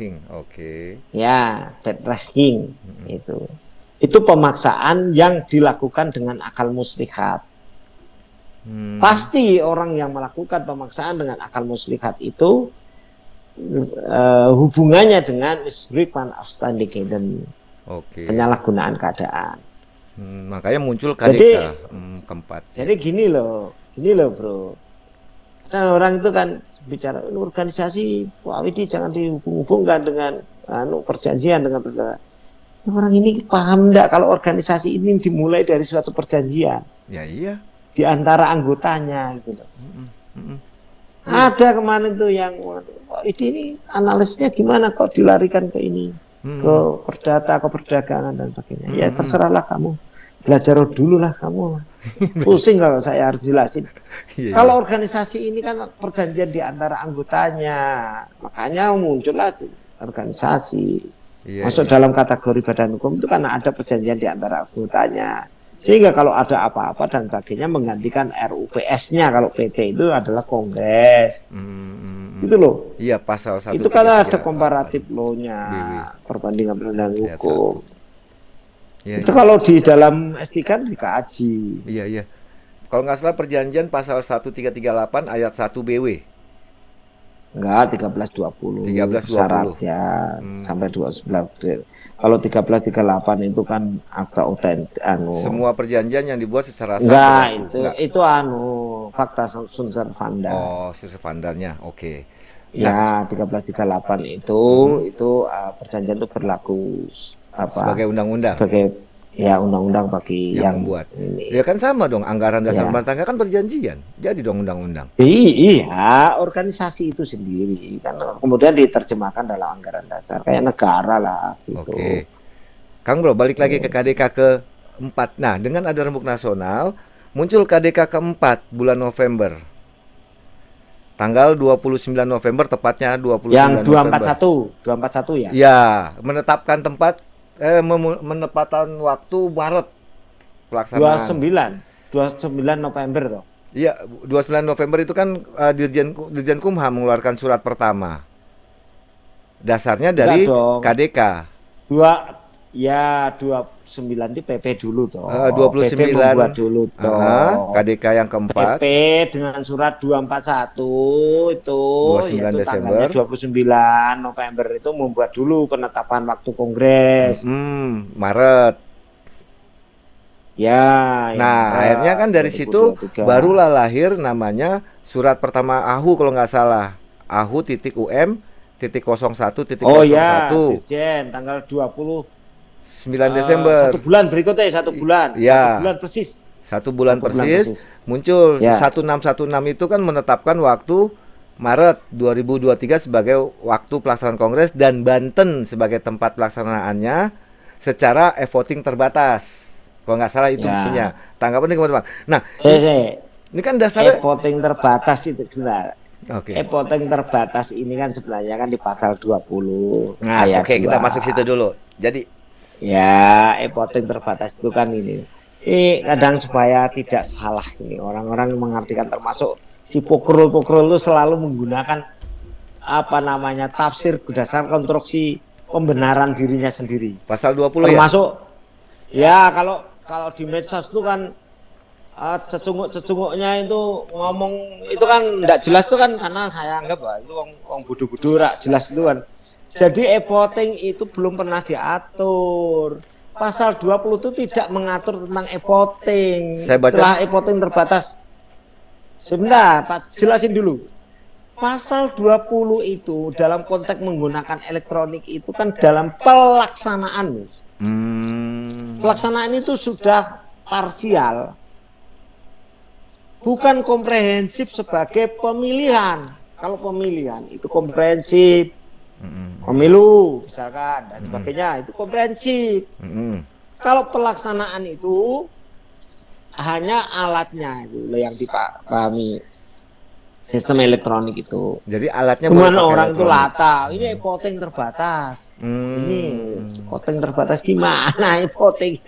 ranking, oke. Ya, third ranking itu. Itu pemaksaan yang dilakukan dengan akal muslihat. Pasti orang yang melakukan pemaksaan dengan akal muslihat itu hubungannya dengan misbreakman of standing dan penyalahgunaan keadaan. Makanya muncul KDK keempat. Jadi gini loh bro. Nah, orang itu kan bicara organisasi, Pak Widi jangan dihubung-hubungkan dengan perjanjian dengan orang ini paham enggak kalau organisasi ini dimulai dari suatu perjanjian? Ya iya. Di antara anggotanya gitu. Ada kemarin tuh yang ini analisnya gimana kok dilarikan ke ini, ke perdata, ke perdagangan dan sebagainya. Ya terserahlah kamu, belajar dulu lah kamu. Pusing kalau saya harus jelasin. Kalau organisasi ini kan perjanjian di antara anggotanya, makanya muncullah organisasi. Masuk dalam kategori badan hukum itu kan ada perjanjian di antara anggotanya. Sehingga kalau ada apa-apa dan sebagainya menggantikan RUPS-nya, kalau PT itu adalah Kongres. Gitu loh. Iya, pasal 1. Itu kan ada komparatif law-nya, perbandingan hukum. Ya, itu kalau di dalam S3 kan dikaji. Iya. Kalau nggak salah perjanjian pasal 1338 ayat 1 BW. Enggak, 1320. 1320. Syaratnya sampai 29. Kalau 1338 itu kan akta otentik semua perjanjian yang dibuat secara sah. Enggak, itu fakta sunt servanda. Oh, servandannya. Oke. Ya, 1338 itu perjanjian itu berlaku sebagai undang-undang. Sebagai undang-undang bagi yang membuat. Ya kan sama dong, anggaran dasar rumah tangga kan perjanjian. Jadi dong undang-undang. Iya, organisasi itu sendiri kan kemudian diterjemahkan dalam anggaran dasar kayak negara lah gitu. Oke. Kang Bro, balik lagi ke KDK keempat. Nah, dengan ada rembuk nasional, muncul KDK keempat bulan November. Tanggal 29 November, tepatnya 29 yang 241, November. 241 ya? Ya, menetapkan menetapkan waktu Maret pelaksanaan. 29 November toh. Iya, 29 November itu kan Dirjen Kumham mengeluarkan surat pertama. Dasarnya dari KDK. 29 itu PP dulu toh. 29 PP membuat dulu toh. KDK yang keempat. PP dengan surat 241 itu 29 Desember. 29 November itu membuat dulu penetapan waktu Kongres. Maret. Ya. Nah, akhirnya kan dari 2023. Situ barulah lahir namanya surat pertama AHU kalau nggak salah. AHU.UM.01.01. Oh ya, Dirjen tanggal 29 Desember. 1 bulan berikutnya, 1 bulan. Ya. 1 bulan persis. 1 bulan persis. Muncul 1616 itu kan menetapkan waktu Maret 2023 sebagai waktu pelaksanaan Kongres dan Banten sebagai tempat pelaksanaannya secara e-voting terbatas. Kalau nggak salah itu punya. Tanggapan teman-teman. Nah, ini kan dasarnya e-voting terbatas itu benar. Oke. E-voting terbatas ini kan sebenarnya kan di pasal 20. Nah, oke, kita masuk situ dulu. Jadi ya, e-voting terbatas itu kan ini kadang supaya tidak salah ini orang-orang mengartikan, termasuk si pokrol itu selalu menggunakan tafsir berdasarkan konstruksi pembenaran dirinya sendiri. Pasal 20 termasuk ya kalau di medsos itu kan cecunguknya itu ngomong itu kan enggak jelas itu kan, karena saya anggap itu wong bodoh-bodoh jelas itu kan. Jadi e-voting itu belum pernah diatur. Pasal 20 itu tidak mengatur tentang e-voting. Setelah e-voting terbatas. Sebentar, tak jelasin dulu. Pasal 20 itu dalam konteks menggunakan elektronik itu kan dalam pelaksanaan. Pelaksanaan itu sudah parsial. Bukan komprehensif sebagai pemilihan. Kalau pemilihan itu komprehensif. Pemilu misalkan dan sebagainya itu komprehensif. Kalau pelaksanaan itu hanya alatnya itu yang dipahami. sistem elektronik itu. Jadi alatnya Cuman pakai orang itu elektronik. lata, ini voting terbatas. Ini Hmm. voting terbatas gimana voting?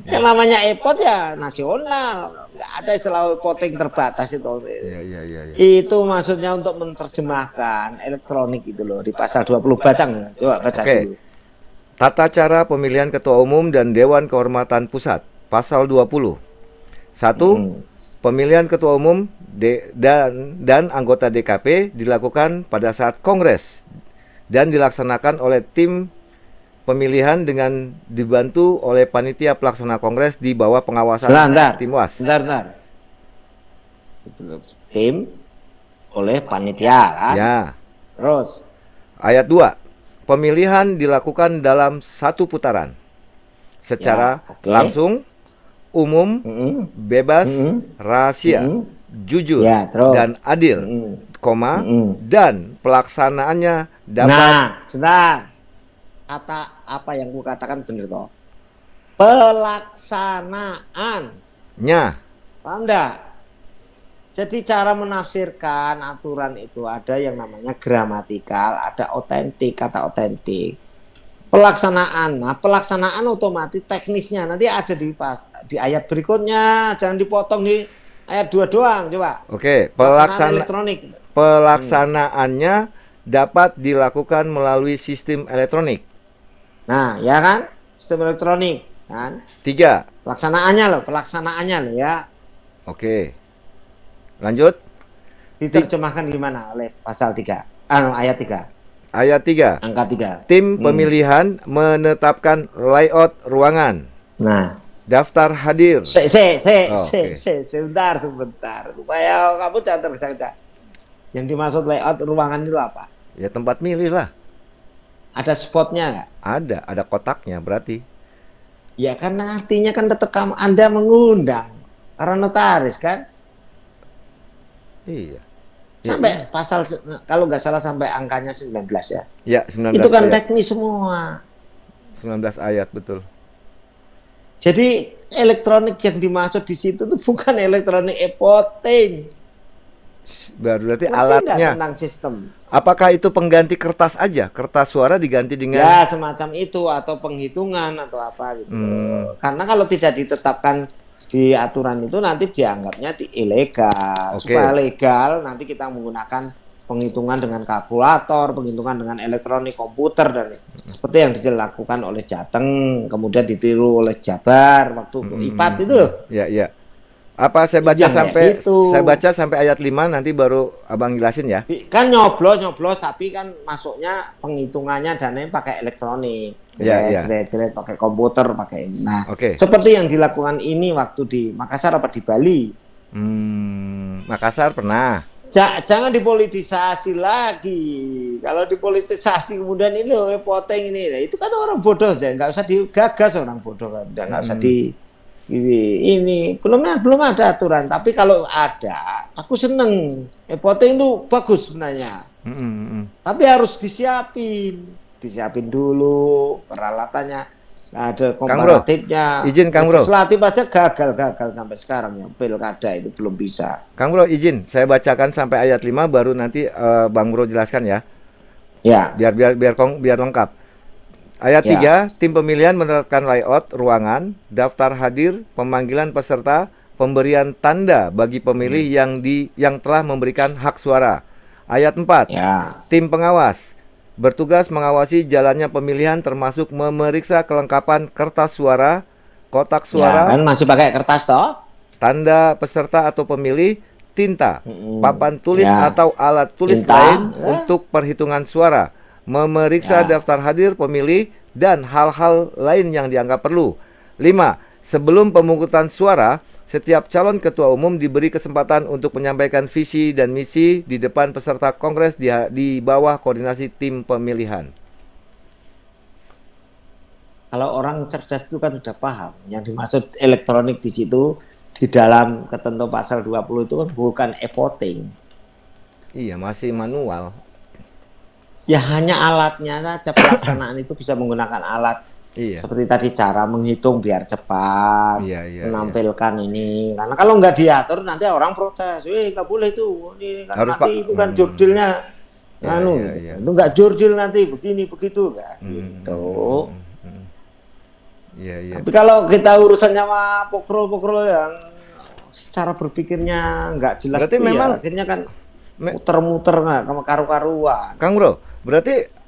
Yang namanya e-pot ya nasional, nggak ada istilah voting terbatas itu. Iya, iya, iya, iya. Itu maksudnya untuk menerjemahkan elektronik itu loh di pasal 20 baca nggak? Coba baca Oke. dulu. Tata cara pemilihan ketua umum dan Dewan Kehormatan Pusat. Pasal 20. 1. Mm-mm. Pemilihan ketua umum dan anggota DKP dilakukan pada saat kongres dan dilaksanakan oleh tim pemilihan dengan dibantu oleh panitia pelaksana kongres di bawah pengawasan Sebentar, tim WAS. sebentar. Tim oleh panitia kan? Ya. Terus Ayat 2. Pemilihan dilakukan dalam satu putaran secara ya, oke. langsung, umum, Mm-mm. bebas, Mm-mm. rahasia, Mm-mm. jujur, Ya, terus. dan adil, Mm-mm. koma, Mm-mm. dan pelaksanaannya dapat. Nah, sebentar. Kata apa yang ku katakan benar toh? Pelaksanaan. Paham enggak? Jadi cara menafsirkan aturan itu ada yang namanya gramatikal, ada otentik, kata otentik. Pelaksanaan. Nah, pelaksanaan otomatis teknisnya nanti ada di ayat berikutnya, jangan dipotong di ayat 2 doang, coba. Oke, Pelaksanaan elektronik. pelaksanaannya dapat dilakukan melalui sistem elektronik. Nah, ya kan? Sistem elektronik, kan? 3. Pelaksanaannya loh ya. Oke. Lanjut. Diterjemahkan gimana oleh pasal 3? Ayat 3. Ayat 3. Angka 3. Tim pemilihan menetapkan layout ruangan. Nah, Daftar hadir. sebentar. Supaya kamu jangan tergesa-gesa. Yang dimaksud layout ruangan itu apa? Ya tempat milih lah. Ada spotnya nggak? Ada kotaknya berarti. Ya karena artinya kan tetap Anda mengundang para notaris kan? Iya. Sampai pasal, kalau nggak salah sampai angkanya 19 ya. Ya, 19 itu kan ayat. teknis semua. 19 ayat betul. Jadi elektronik yang dimaksud di situ itu bukan elektronik e-voting. Berarti Ngerti alatnya. tentang sistem. Apakah itu pengganti kertas aja? Kertas suara diganti dengan Ya semacam itu atau penghitungan atau apa gitu. Karena kalau tidak ditetapkan di aturan itu nanti dianggapnya ilegal. Oke. Supaya legal nanti kita menggunakan penghitungan dengan kalkulator, penghitungan dengan elektronik komputer dan seperti yang dilakukan oleh Jateng, kemudian ditiru oleh Jabar waktu IPAT itu loh. Ya, ya. Apa saya baca saya baca sampai ayat 5 nanti baru Abang jelasin ya. Kan nyoblos tapi kan masuknya penghitungannya dananya pakai elektronik. Jeret pakai komputer, pakai. Nah, seperti yang dilakukan ini waktu di Makassar apa di Bali. Makassar pernah. Jangan dipolitisasi lagi. Kalau dipolitisasi kemudian ini loh voting ini, itu kan orang bodoh aja, nggak usah digagas orang bodoh kan, nggak usah di ini belum ada aturan. Tapi kalau ada, aku seneng. Voting itu bagus sebenarnya. Tapi harus disiapin dulu peralatannya. Ada komparatifnya. Izin Kang Bro. Legislatif aja gagal sampai sekarang ya. Pilkada itu belum bisa. Kang Bro izin, saya bacakan sampai ayat 5 baru nanti Bang Bro jelaskan ya. Ya. Biar lengkap. Ayat 3, tim pemilihan menetapkan layout ruangan, daftar hadir, pemanggilan peserta, pemberian tanda bagi pemilih yang telah memberikan hak suara. Ayat 4, tim pengawas bertugas mengawasi jalannya pemilihan termasuk memeriksa kelengkapan kertas suara, kotak suara, kan masih pakai kertas toh, tanda peserta atau pemilih, tinta, papan tulis atau alat tulis lain untuk perhitungan suara, memeriksa daftar hadir pemilih dan hal-hal lain yang dianggap perlu. 5. Sebelum pemungutan suara, setiap calon ketua umum diberi kesempatan untuk menyampaikan visi dan misi di depan peserta kongres di bawah koordinasi tim pemilihan. Kalau orang cerdas itu kan sudah paham yang dimaksud elektronik di situ di dalam ketentuan pasal 20 itu kan bukan e-voting. Iya, masih manual. Ya hanya alatnya saja, pelaksanaan itu bisa menggunakan alat Iya. Seperti tadi cara menghitung biar cepat, Iya. menampilkan ini. Karena kalau nggak diatur nanti orang protes, nggak boleh tuh, ini kan Harus, Pak. nanti itu kan jurdilnya, Iya. itu nggak jurdil nanti begini begitu, kan? Gitu. Iya. Tapi kalau kita urusannya sama pokrol-pokrol yang secara berpikirnya nggak jelas, berarti itu memang ya, akhirnya kan muter-muter nggak karu-karuan. Kang Bro, berarti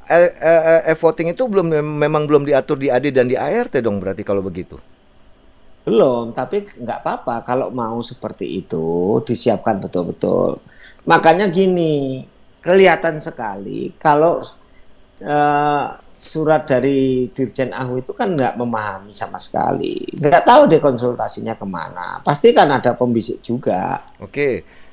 voting itu memang belum diatur di AD dan di ART dong berarti kalau begitu. Belum, tapi nggak apa-apa kalau mau seperti itu disiapkan betul-betul. Makanya gini, kelihatan sekali kalau surat dari Dirjen AHU itu kan nggak memahami sama sekali. Nggak tahu deh konsultasinya kemana. Pasti kan ada pembisik juga. Oke.